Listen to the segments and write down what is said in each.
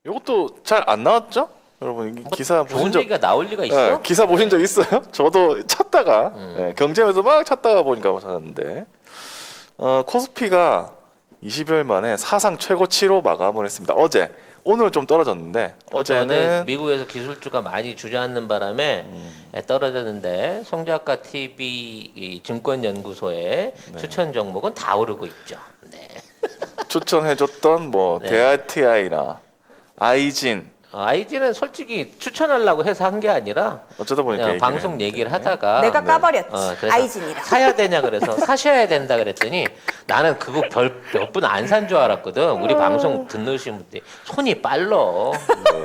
이것도 잘 안 나왔죠? 여러분 기사 보신 좋은 적 얘기가 나올 리가 있어? 네, 기사 보신 적 있어요? 저도 찾다가 경제에서 막 찾다가 보니까 찾았는데 코스피가 20여일 만에 사상 최고치로 마감을 했습니다. 어제 오늘 좀 떨어졌는데 어제 어제는 미국에서 기술주가 많이 주저앉는 바람에 떨어졌는데 송작가 TV 이 증권연구소의 추천 종목은 다 오르고 있죠. 네. 추천해줬던 뭐 네. 대아티아이나 아이진 아이디는 솔직히 추천하려고 해서 한 게 아니라 어쩌다 보니까 그냥 얘기를 방송 했는데. 얘기를 하다가 내가 까버렸지. 그래서 아이진이라. 사야 되냐 그래서 사셔야 된다 그랬더니 나는 그거 몇 분 안 산 줄 알았거든. 우리 방송 듣는 분들이 손이 빨러.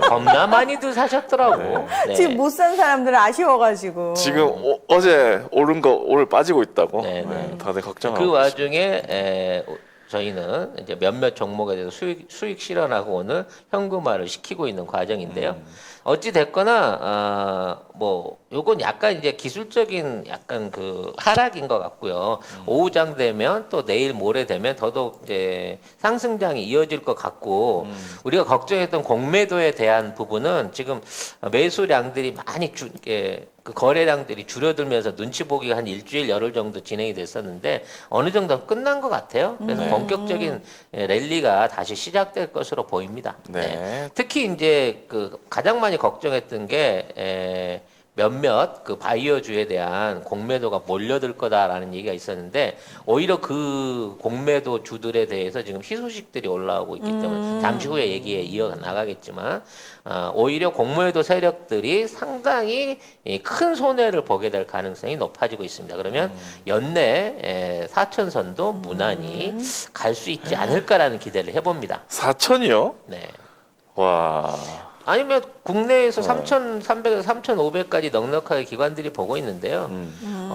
겁나 많이들 사셨더라고. 네. 지금 못 산 사람들은 아쉬워가지고. 지금 어제 오른 거 오늘 빠지고 있다고 네, 네. 다들 걱정하고 그 와중에 저희는 이제 몇몇 종목에 대해서 수익 실현하고 오늘 현금화를 시키고 있는 과정인데요. 어찌 됐거나 뭐 요건 약간 이제 기술적인 약간 그 하락인 것 같고요. 오후장 되면 또 내일 모레 되면 더더욱 이제 상승장이 이어질 것 같고 우리가 걱정했던 공매도에 대한 부분은 지금 매수량들이 많이 그 거래량들이 줄어들면서 눈치 보기가 한 일주일 열흘 정도 진행이 됐었는데 어느 정도 끝난 것 같아요. 그래서 본격적인 랠리가 다시 시작될 것으로 보입니다. 네. 특히 이제 그 가장 많이 걱정했던 게 몇몇 그 바이오주에 대한 공매도가 몰려들 거다라는 얘기가 있었는데 오히려 그 공매도 주들에 대해서 지금 희소식들이 올라오고 있기 때문에 잠시 후에 얘기에 이어 나가겠지만 오히려 공매도 세력들이 상당히 큰 손해를 보게 될 가능성이 높아지고 있습니다. 그러면 연내 4천선도 무난히 갈 수 있지 않을까라는 기대를 해봅니다. 4천이요? 네. 와. 아니면 국내에서 3,300에서 3,500까지 넉넉하게 기관들이 보고 있는데요.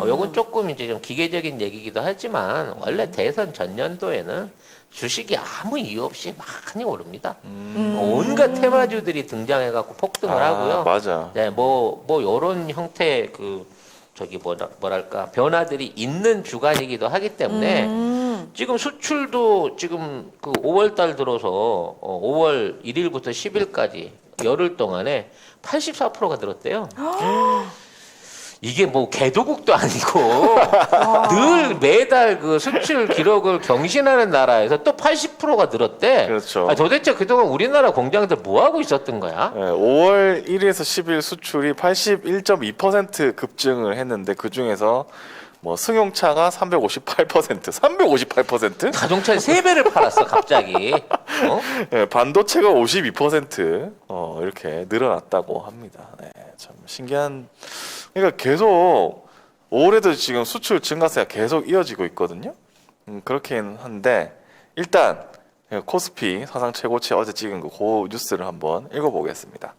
요건 조금 이제 좀 기계적인 얘기기도 하지만 원래 대선 전년도에는 주식이 아무 이유 없이 많이 오릅니다. 온갖 테마주들이 등장해갖고 폭등을 하고요. 맞아. 네, 뭐 요런 형태의 뭐랄까 변화들이 있는 주간이기도 하기 때문에 지금 수출도 지금 그 5월 달 들어서 5월 1일부터 10일까지 열흘 동안에 84%가 늘었대요. 이게 뭐 개도국도 아니고 늘 매달 그 수출 기록을 경신하는 나라에서 또 80%가 늘었대. 그렇죠. 도대체 그동안 우리나라 공장들 뭐 하고 있었던 거야? 네, 5월 1일에서 10일 수출이 81.2% 급증을 했는데 그 중에서 뭐 승용차가 358%, 358%? 자동차의 3배를 팔았어 갑자기. 네, 반도체가 52% 이렇게 늘어났다고 합니다. 네, 참 신기한. 그러니까 계속 올해도 지금 수출 증가세가 계속 이어지고 있거든요. 그렇긴 한데 일단 코스피 사상 최고치 어제 찍은 그 뉴스를 한번 읽어보겠습니다.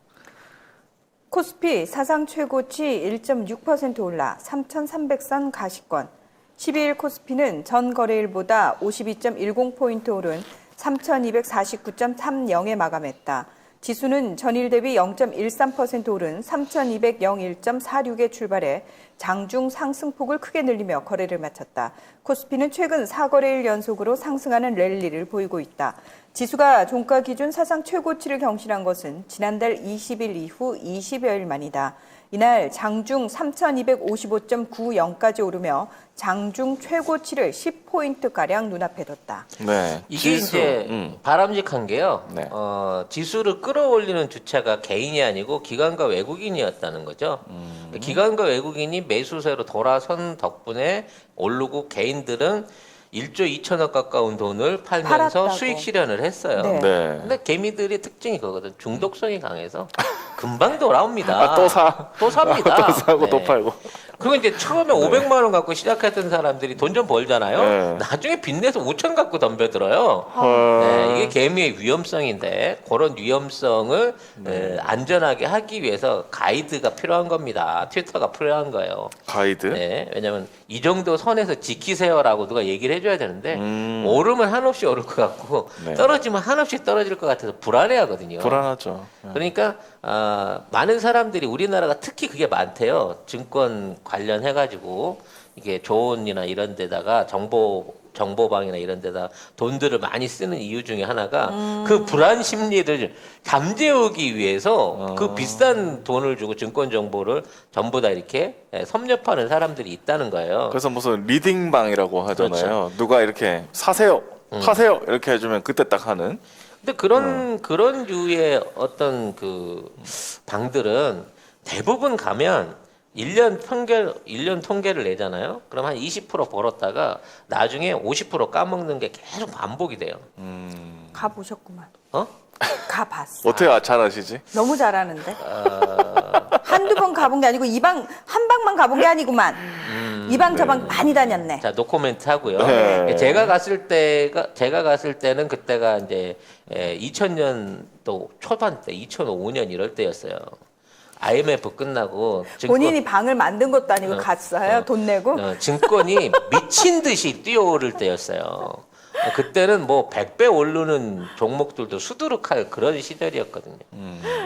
코스피 사상 최고치 1.6% 올라 3,300선 가시권. 12일 코스피는 전 거래일보다 52.10포인트 오른 3,249.30에 마감했다. 지수는 전일 대비 0.13% 오른 3,201.46에 출발해 장중 상승폭을 크게 늘리며 거래를 마쳤다. 코스피는 최근 4거래일 연속으로 상승하는 랠리를 보이고 있다. 지수가 종가 기준 사상 최고치를 경신한 것은 지난달 20일 이후 20여일 만이다. 이날 장중 3,255.90까지 오르며 장중 최고치를 10포인트가량 눈앞에 뒀다. 네, 이게 이제 바람직한 게요. 네. 지수를 끌어올리는 주체가 개인이 아니고 기관과 외국인이었다는 거죠. 기관과 외국인이 매수세로 돌아선 덕분에 오르고 개인들은 1조 2천억 가까운 돈을 팔면서 팔았다고. 수익 실현을 했어요. 네. 네. 근데 개미들의 특징이 그거거든. 중독성이 강해서 금방 돌아옵니다. 또 사. 또 삽니다. 또 사고 네. 또 팔고. 그리고 이제 처음에 500만 원 갖고 시작했던 사람들이 돈 좀 벌잖아요. 네. 나중에 빚내서 5천 갖고 덤벼들어요. 헐. 네, 이게 개미의 위험성인데 그런 위험성을 안전하게 하기 위해서 가이드가 필요한 겁니다. 트위터가 필요한 거예요. 가이드. 네, 왜냐면 이 정도 선에서 지키세요라고 누가 얘기를 해줘야 되는데 오르면 한없이 오를 것 같고 네. 떨어지면 한없이 떨어질 것 같아서 불안해하거든요. 불안하죠. 그러니까 많은 사람들이 우리나라가 특히 그게 많대요. 증권 관련해가지고 이게 조언이나 이런 데다가 정보 정보방이나 이런 데다 돈들을 많이 쓰는 이유 중에 하나가 그 불안 심리를 잠재우기 위해서 그 비싼 돈을 주고 증권 정보를 전부 다 이렇게 섭렵하는 사람들이 있다는 거예요. 그래서 무슨 리딩방이라고 하잖아요. 그렇죠. 누가 이렇게 사세요, 파세요 이렇게 해주면 그때 딱 하는. 근데 그런 류의 어떤 그 방들은 대부분 가면 1년 통계를 내잖아요. 그럼 한 20% 벌었다가 나중에 50% 까먹는 게 계속 반복이 돼요. 가보셨구만. 어? 가봤어. 어떻게 잘 아시지? 너무 잘하는데. 한두 번 가본 게 아니고 한 방만 가본 게 아니구만. 이 방 저 방 많이 다녔네. 자, 노코멘트 하고요. 네. 제가 갔을 때는 그때가 이제 2000년도 초반 때, 2005년 이럴 때였어요. IMF 끝나고 본인이 방을 만든 것도 아니고 갔어요. 돈 내고. 증권이 미친 듯이 뛰어오를 때였어요. 그때는 뭐 100배 오르는 종목들도 수두룩할 그런 시절이었거든요.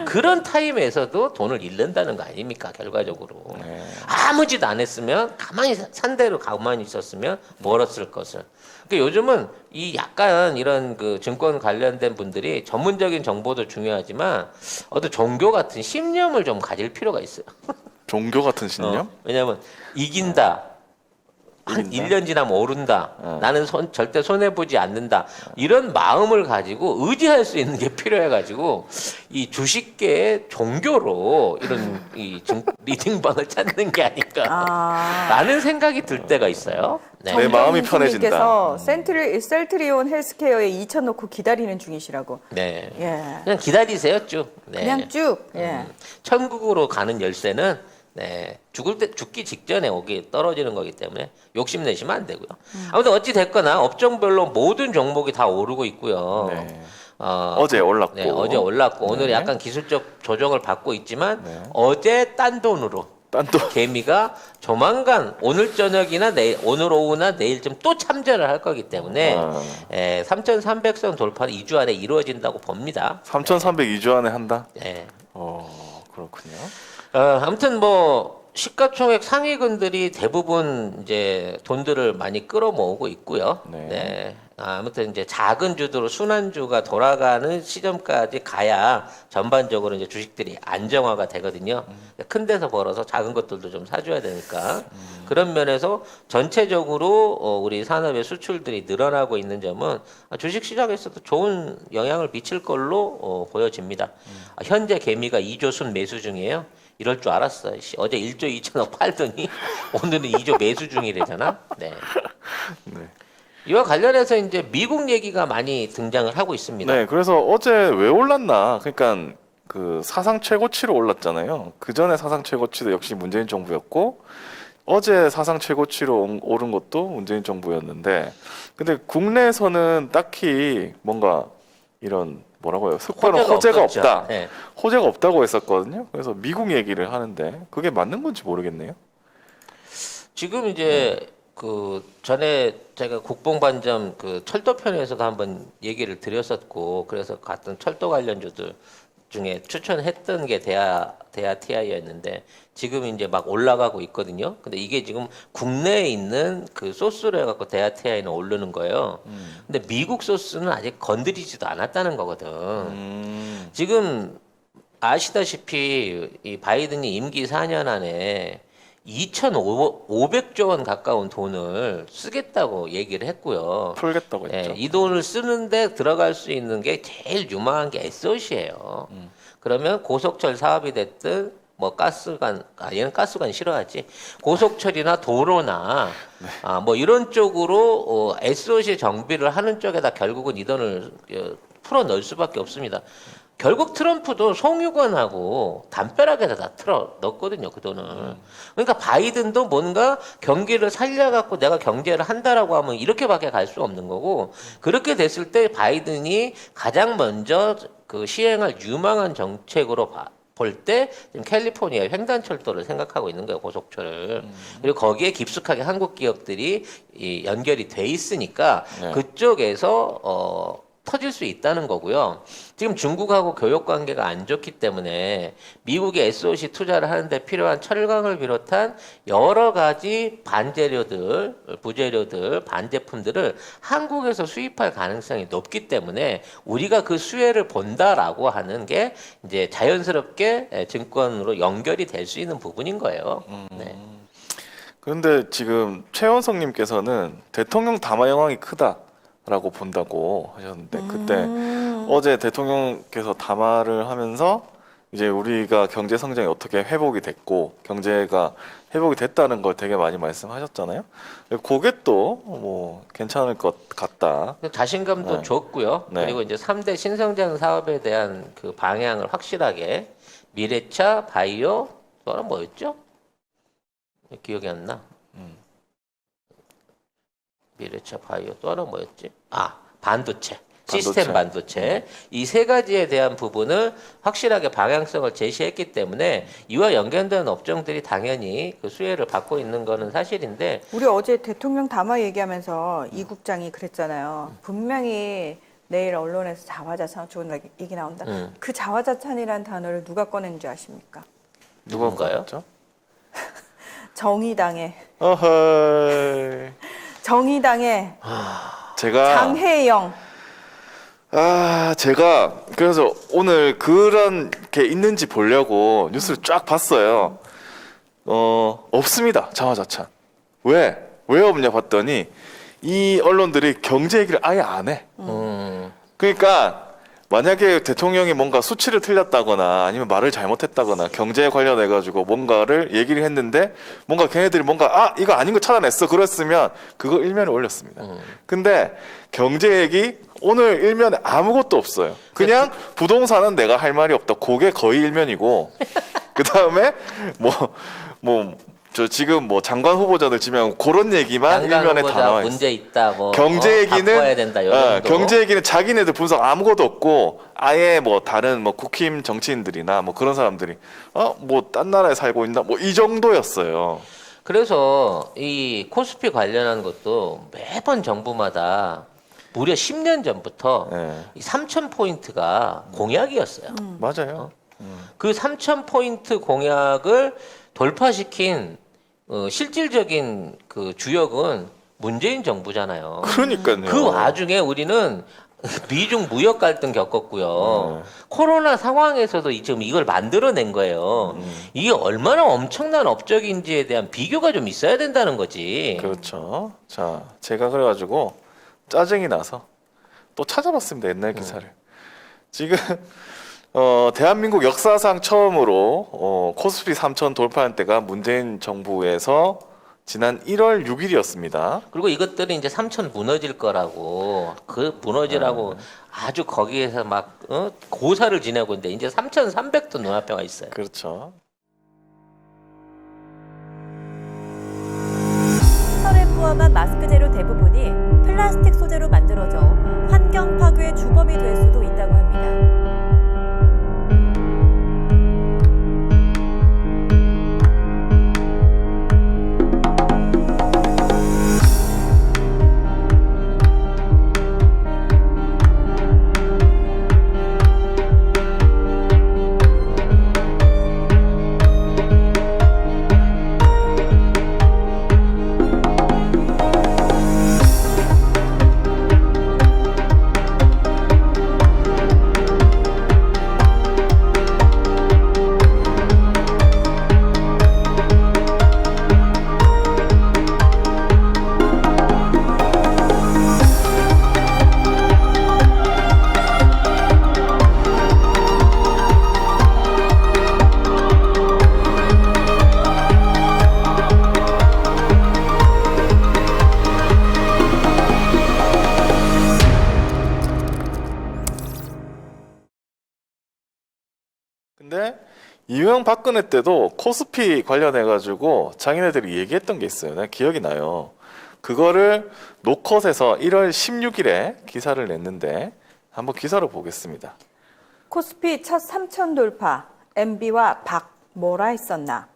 그런 타임에서도 돈을 잃는다는 거 아닙니까? 결과적으로. 네. 아무 짓 안 했으면 가만히 산 대로 가만히 있었으면 멀었을 것을. 그러니까 요즘은 이 약간 이런 그 증권 관련된 분들이 전문적인 정보도 중요하지만 어떤 종교 같은 신념을 좀 가질 필요가 있어요. 종교 같은 신념? 왜냐하면 이긴다. 한 이긴다? 1년 지나면 오른다. 나는 절대 손해보지 않는다. 이런 마음을 가지고 의지할 수 있는 게 필요해가지고 이 주식계의 종교로 이런 리딩방을 찾는 게 아닐까. 라는 생각이 들 때가 있어요. 네. 내 마음이 편해진다. 님께서 셀트리온 헬스케어에 2천 넣고 기다리는 중이시라고. 네. 예. 그냥 기다리세요, 쭉. 네. 그냥 쭉. 예. 천국으로 가는 열쇠는 죽기 직전에 오기 떨어지는 거기 때문에 욕심내시면 안 되고요. 아무튼 어찌 됐거나 업종별로 모든 종목이 다 오르고 있고요. 네. 어제 올랐고. 네, 어제 올랐고 오늘 네. 약간 기술적 조정을 받고 있지만 네. 어제 딴 돈으로 딴 또. 개미가 조만간 오늘 저녁이나 오늘 오후나 내일쯤 또 참전을 할 거기 때문에 3,300선 돌파는 2주 안에 이루어진다고 봅니다. 3,302주 안에 한다? 네. 그렇군요. 아무튼 뭐 시가총액 상위군들이 대부분 이제 돈들을 많이 끌어모으고 있고요. 네. 아무튼 이제 작은 주도로 순환주가 돌아가는 시점까지 가야 전반적으로 이제 주식들이 안정화가 되거든요. 큰 데서 벌어서 작은 것들도 좀 사줘야 되니까 그런 면에서 전체적으로 우리 산업의 수출들이 늘어나고 있는 점은 주식 시장에서도 좋은 영향을 미칠 걸로 보여집니다. 현재 개미가 2조 순 매수 중이에요. 이럴 줄 알았어. 어제 1조 2천억 팔더니 오늘은 2조 매수 중이래잖아. 네. 네. 이와 관련해서 이제 미국 얘기가 많이 등장을 하고 있습니다. 네, 그래서 어제 왜 올랐나? 그러니까 그 사상 최고치로 올랐잖아요. 그 전에 사상 최고치도 역시 문재인 정부였고 어제 사상 최고치로 오른 것도 문재인 정부였는데, 근데 국내에서는 딱히 뭔가 이런 뭐라고요? 특별한 호재가 없었죠. 없다. 네. 호재가 없다고 했었거든요. 그래서 미국 얘기를 하는데 그게 맞는 건지 모르겠네요. 지금 이제 그 전에 제가 국뽕반점 그 철도편에서도 한번 얘기를 드렸었고, 그래서 갔던 철도 관련주들 중에 추천했던 게 대하 TI였는데 지금 이제 막 올라가고 있거든요. 근데 이게 지금 국내에 있는 그 소스로 해갖고 대하 TI는 오르는 거예요. 근데 미국 소스는 아직 건드리지도 않았다는 거거든. 지금 아시다시피 이 바이든이 임기 4년 안에 2,500조 원 가까운 돈을 쓰겠다고 얘기를 했고요. 풀겠다고 했죠. 이 돈을 쓰는데 들어갈 수 있는 게 제일 유망한 게 SOC예요. 그러면 고속철 사업이 됐든 뭐 가스관, 얘는 가스관 싫어하지. 고속철이나 도로나 뭐 이런 쪽으로 SOC 정비를 하는 쪽에다 결국은 이 돈을 풀어 넣을 수밖에 없습니다. 결국 트럼프도 송유관하고 담벼락에다 다 틀어 넣었거든요, 그 돈을. 그러니까 바이든도 뭔가 경기를 살려갖고 내가 경제를 한다라고 하면 이렇게밖에 갈 수 없는 거고, 그렇게 됐을 때 바이든이 가장 먼저 그 시행할 유망한 정책으로 볼 때 지금 캘리포니아 횡단철도를 생각하고 있는 거예요, 고속철을. 그리고 거기에 깊숙하게 한국 기업들이 연결이 돼 있으니까 그쪽에서 터질 수 있다는 거고요. 지금 중국하고 교역 관계가 안 좋기 때문에 미국이 SOC 투자를 하는데 필요한 철강을 비롯한 여러 가지 반재료들, 부재료들, 반제품들을 한국에서 수입할 가능성이 높기 때문에 우리가 그 수혜를 본다라고 하는 게 이제 자연스럽게 증권으로 연결이 될 수 있는 부분인 거예요. 네. 그런데 지금 최원성님께서는 대통령 담화 영향이 크다라고 본다고 하셨는데 그때 어제 대통령께서 담화를 하면서 이제 우리가 경제 성장이 어떻게 회복이 됐고 경제가 회복이 됐다는 걸 되게 많이 말씀하셨잖아요. 그게 또 뭐 괜찮을 것 같다. 자신감도 네. 줬고요. 네. 그리고 이제 3대 신성장 사업에 대한 그 방향을 확실하게 미래차, 바이오, 또 하나 뭐였죠? 기억이 안 나. 미래차, 바이오, 또 하나 뭐였지? 아, 반도체. 시스템 반도체. 이 세 가지에 대한 부분을 확실하게 방향성을 제시했기 때문에 이와 연관된 업종들이 당연히 그 수혜를 받고 있는 거는 사실인데 우리 어제 대통령 담화 얘기하면서 이 국장이 그랬잖아요. 분명히 내일 언론에서 자화자찬 좋은 얘기 나온다. 그 자화자찬이라는 단어를 누가 꺼낸지 아십니까? 누군가요? 그랬죠? 정의당의 어허이. 정의당의 제가 장혜영. 제가 그래서 오늘 그런 게 있는지 보려고 뉴스를 쫙 봤어요. 없습니다. 자화자찬. 왜 없냐 봤더니 이 언론들이 경제 얘기를 아예 안 해. 그러니까 만약에 대통령이 뭔가 수치를 틀렸다거나 아니면 말을 잘못했다거나 경제에 관련해 가지고 뭔가를 얘기를 했는데 뭔가 걔네들이 뭔가 이거 아닌 거 찾아냈어 그랬으면 그거 일면에 올렸습니다. 근데 경제 얘기 오늘 일면에 아무것도 없어요. 그냥 부동산은 내가 할 말이 없다. 그게 거의 일면이고 그 다음에 저 지금 뭐 장관 후보자들 지명 그런 얘기만 일면에 다 나와 있어. 문제 있다. 뭐 경제 얘기는 바꿔야 된다. 요 정도. 경제 얘기는 자기네들 분석 아무것도 없고 아예 뭐 다른 뭐 국힘 정치인들이나 뭐 그런 사람들이 뭐 딴 나라에 살고 있나 뭐 이 정도였어요. 그래서 이 코스피 관련한 것도 매번 정부마다 무려 10년 전부터 네. 이 3,000포인트가 공약이었어요. 맞아요. 그 3,000포인트 공약을 돌파시킨 실질적인 그 주역은 문재인 정부잖아요. 그러니까요. 그 와중에 우리는 미중 무역 갈등 겪었고요. 코로나 상황에서도 지금 이걸 만들어낸 거예요. 이게 얼마나 엄청난 업적인지에 대한 비교가 좀 있어야 된다는 거지. 그렇죠. 자, 제가 그래가지고 짜증이 나서 또 찾아봤습니다. 옛날 기사를. 지금 대한민국 역사상 처음으로 코스피 3,000 돌파한 때가 문재인 정부에서 지난 1월 6일이었습니다. 그리고 이것들이 이제 3,000 무너질 거라고 그 무너지라고 아주 거기에서 막 고사를 지내고 있는데 이제 3,300도 눈앞에 와 있어요. 그렇죠. 털을 포함한 마스크 재료 대부분이 플라스틱 소재로 만들어져 환경 파괴의 주범이 될 수도 있다고 합니다. 근데 이명박 박근혜 때도 코스피 관련해가지고 자기네들이 얘기했던 게 있어요. 내가 기억이 나요. 그거를 노컷에서 1월 16일에 기사를 냈는데 한번 기사를 보겠습니다. 코스피 첫 3,000 돌파, MB와 박 뭐라 했었나?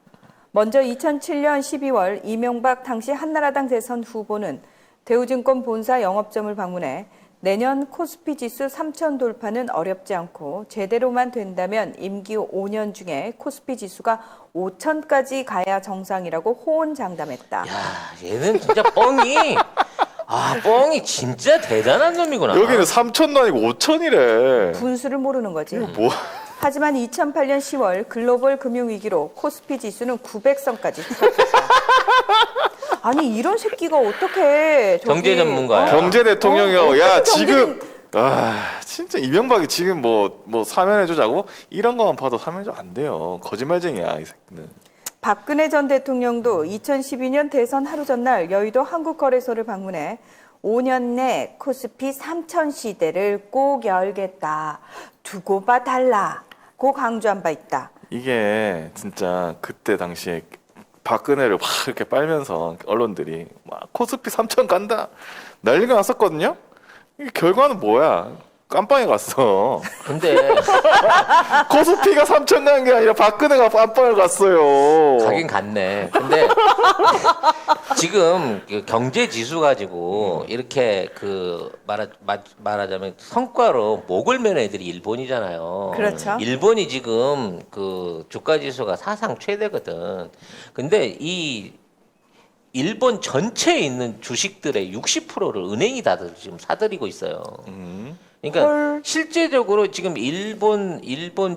먼저 2007년 12월 이명박 당시 한나라당 대선 후보는 대우증권 본사 영업점을 방문해 내년 코스피 지수 3천 돌파는 어렵지 않고 제대로만 된다면 임기 5년 중에 코스피 지수가 5천까지 가야 정상이라고 호언장담했다. 야, 얘는 진짜 뻥이 진짜 대단한 놈이구나. 여기는 3천도 아니고 5천이래. 분수를 모르는 거지. 뭐? 하지만 2008년 10월 글로벌 금융위기로 코스피 지수는 900선까지 추락했다. 아니 이런 새끼가 어떻게 경제 전문가야. 경제 대통령이요. 야 어떻게 지금 진짜 이명박이 지금 뭐 사면해주자고 이런 것만 봐도 사면해줘 안 돼요. 거짓말쟁이야 이 새끼는. 박근혜 전 대통령도 2012년 대선 하루 전날 여의도 한국거래소를 방문해 5년 내 코스피 3천 시대를 꼭 열겠다. 두고 봐달라고 강조한 바 있다. 이게 진짜 그때 당시에 박근혜를 막 이렇게 빨면서 언론들이 막 코스피 3천 간다 난리가 났었거든요. 이게 결과는 뭐야? 깜빵에 갔어. 근데 코스피가 3천 간 게 아니라 박근혜가 깜빵을 갔어요. 가긴 갔네. 근데 지금 그 경제 지수 가지고 이렇게 말하자면 성과로 목을 매는 애들이 일본이잖아요. 그렇죠. 일본이 지금 그 주가 지수가 사상 최대거든. 근데 이 일본 전체에 있는 주식들의 60%를 은행이 다들 지금 사들이고 있어요. 그러니까 헐. 실제적으로 지금 일본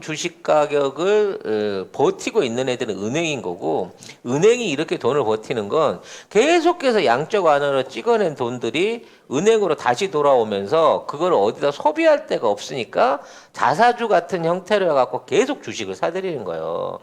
주식 가격을 버티고 있는 애들은 은행인 거고, 은행이 이렇게 돈을 버티는 건 계속해서 양적 완화로 찍어낸 돈들이 은행으로 다시 돌아오면서 그걸 어디다 소비할 데가 없으니까 자사주 같은 형태로 해갖고 계속 주식을 사들이는 거예요.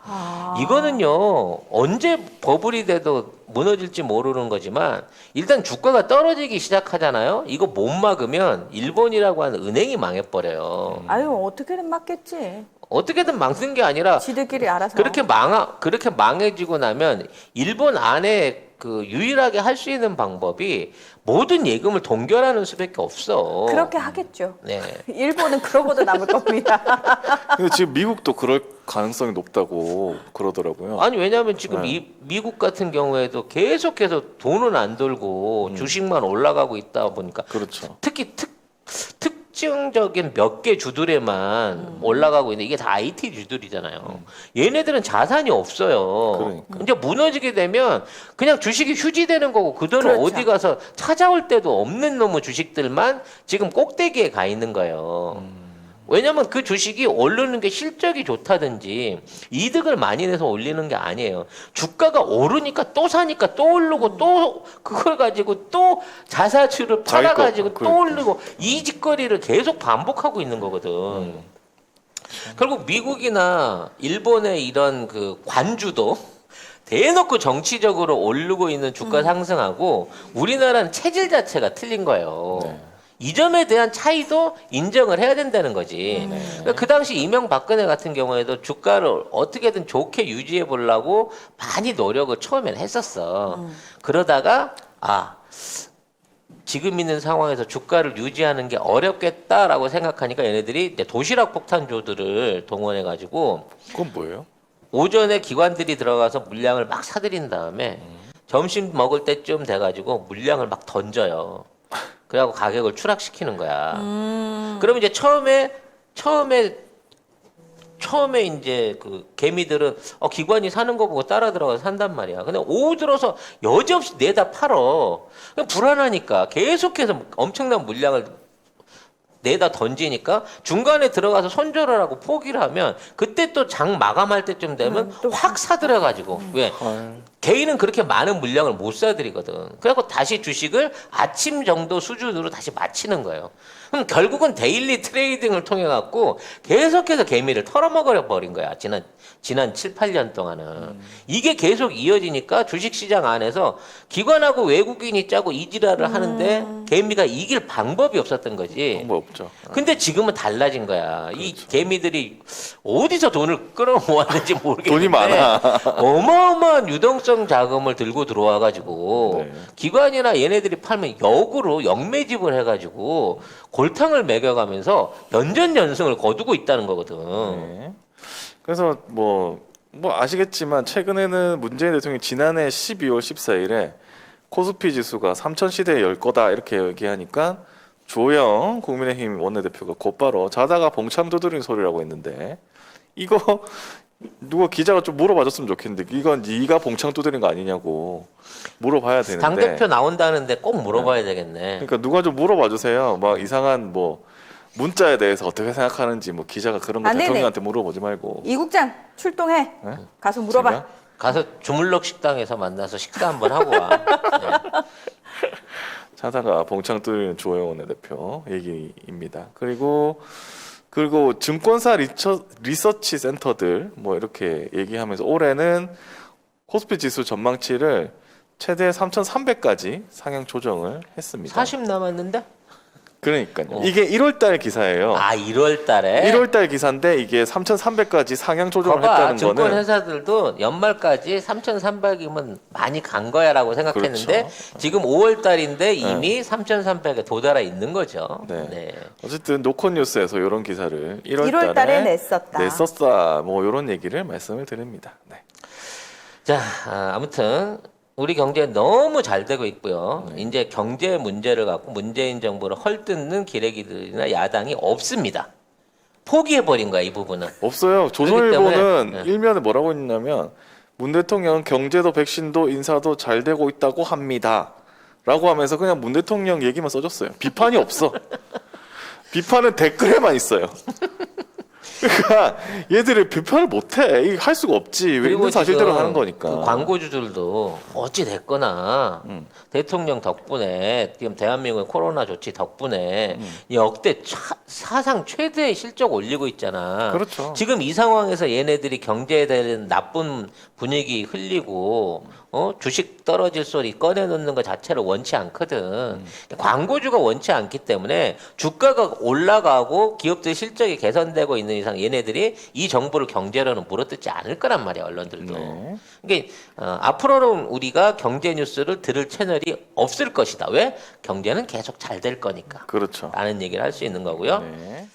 이거는요 언제 버블이 돼도 무너질지 모르는 거지만 일단 주가가 떨어지기 시작하잖아요. 이거 못 막으면 일본이라고 하는 은행이 망해버려요. 아유 어떻게든 맞겠지. 어떻게든 막는 게 아니라 지들끼리 알아서. 그렇게 망해지고 나면 일본 안에 그 유일하게 할 수 있는 방법이 모든 예금을 동결하는 수밖에 없어. 그렇게 하겠죠. 네. 일본은 그러고도 남을 겁니다. 근데 지금 미국도 그럴 가능성이 높다고 그러더라고요. 아니 왜냐하면 지금 네. 미국 같은 경우에도 계속해서 돈은 안 돌고 주식만 올라가고 있다 보니까 그렇죠. 특히 특징적인 몇 개 주들에만 올라가고 있는데 이게 다 IT 주들이잖아요. 얘네들은 자산이 없어요. 그러니까. 이제 무너지게 되면 그냥 주식이 휴지되는 거고 그 돈을 그렇죠. 어디 가서 찾아올 때도 없는 놈의 주식들만 지금 꼭대기에 가 있는 거예요. 왜냐면 그 주식이 오르는 게 실적이 좋다든지 이득을 많이 내서 올리는 게 아니에요. 주가가 오르니까 또 사니까 또 오르고 또 그걸 가지고 또 자사주를 자기 거, 팔아가지고 또 그러니까. 오르고 이 짓거리를 계속 반복하고 있는 거거든. 결국 미국이나 일본의 이런 그 관주도 대놓고 정치적으로 오르고 있는 주가 상승하고 우리나라는 체질 자체가 틀린 거예요. 네. 이 점에 대한 차이도 인정을 해야 된다는 거지. 그러니까 그 당시 이명박근혜 같은 경우에도 주가를 어떻게든 좋게 유지해 보려고 많이 노력을 처음엔 했었어. 그러다가 지금 있는 상황에서 주가를 유지하는 게 어렵겠다라고 생각하니까 얘네들이 이제 도시락 폭탄주들을 동원해 가지고 그건 뭐예요? 오전에 기관들이 들어가서 물량을 막 사들인 다음에 점심 먹을 때쯤 돼가지고 물량을 막 던져요. 그래갖고 가격을 추락시키는 거야. 그러면 이제 처음에 이제 그 개미들은 기관이 사는 거 보고 따라 들어가서 산단 말이야. 근데 오후 들어서 여지없이 내다 팔어. 그냥 불안하니까 계속해서 엄청난 물량을 내다 던지니까 중간에 들어가서 손절을 하고 포기를 하면 그때 또 장 마감할 때쯤 되면 또 확 사들여가지고 왜 개인은 그렇게 많은 물량을 못 사들이거든. 그래갖고 다시 주식을 아침 정도 수준으로 다시 맞추는 거예요. 그럼 결국은 데일리 트레이딩을 통해 갖고 계속해서 개미를 털어먹어 버린 거야. 지난 7, 8년 동안은. 이게 계속 이어지니까 주식시장 안에서 기관하고 외국인이 짜고 이지랄을 하는데 개미가 이길 방법이 없었던 거지. 방법 없죠. 근데 지금은 달라진 거야. 이 개미들이 어디서 돈을 끌어모았는지 모르겠는데 돈이 많아. 어마어마한 유동성 자금을 들고 들어와가지고 네. 기관이나 얘네들이 팔면 역으로 역매집을 해가지고 골탕을 먹여가면서 연전연승을 거두고 있다는 거거든. 네. 그래서 뭐 아시겠지만 최근에는 문재인 대통령이 지난해 12월 14일에 코스피 지수가 3천 시대에 열 거다 이렇게 얘기하니까 조영 국민의힘 원내대표가 곧바로 자다가 봉참 두드린 소리라고 했는데 이거 누가 기자가 좀 물어봐줬으면 좋겠는데 이건 네가 봉창 두드린 거 아니냐고 물어봐야 되는데 당 대표 나온다는데 꼭 물어봐야 되겠네. 그러니까 누가 좀 물어봐 주세요. 막 이상한 뭐 문자에 대해서 어떻게 생각하는지 뭐 기자가 그런 거 아, 네네. 대통령한테 물어보지 말고 이 국장 출동해. 네? 가서 물어봐. 제가? 가서 주물럭 식당에서 만나서 식사 한번 하고 와. 네. 자다가 봉창 두드리는 조영 원내대표 얘기입니다. 그리고 증권사 리서치 센터들 뭐 이렇게 얘기하면서 올해는 코스피 지수 전망치를 최대 3,300까지 상향 조정을 했습니다. 40 남았는데? 그러니까요. 이게 1월달 기사예요. 아 1월 달에? 1월달 기사인데 이게 3,300까지 상향 조정을 봐봐, 했다는 증권 거는 회사들도 연말까지 3,300이면 많이 간 거야라고 생각했는데 그렇죠. 지금 5월 달인데 이미 3,300에 도달해 있는 거죠. 네. 네. 어쨌든 노컷뉴스에서 이런 기사를 1월 달에 냈었다. 냈었다. 뭐 이런 얘기를 말씀을 드립니다. 네. 자, 아무튼 우리 경제 너무 잘 되고 있고요. 네. 이제 경제 문제를 갖고 문재인 정부를 헐뜯는 기레기들이나 야당이 없습니다. 포기해버린 거야 이 부분은. 없어요. 그렇기 조선일보는 때문에, 네. 일면에 뭐라고 했냐면 문 대통령은 경제도 백신도 인사도 잘 되고 있다고 합니다. 라고 하면서 그냥 문 대통령 얘기만 써줬어요. 비판이 없어. 비판은 댓글에만 있어요. 그러니까 얘들이 비판을 못해. 이게 할 수가 없지. 왜 있는 사실대로 지금 하는 거니까. 그 광고주들도 어찌 됐거나 대통령 덕분에 지금 대한민국의 코로나 조치 덕분에 역대 사상 최대의 실적 올리고 있잖아. 그렇죠. 지금 이 상황에서 얘네들이 경제에 대한 나쁜 분위기 흘리고 주식 떨어질 소리 꺼내놓는 것 자체를 원치 않거든. 광고주가 원치 않기 때문에 주가가 올라가고 기업들 실적이 개선되고 있는 이상 얘네들이 이 정부를 경제로는 물어뜯지 않을 거란 말이야 언론들도. 네. 그러니까 앞으로는 우리가 경제 뉴스를 들을 채널이 없을 것이다. 왜? 경제는 계속 잘 될 거니까. 그렇죠. 라는 얘기를 할 수 있는 거고요. 네.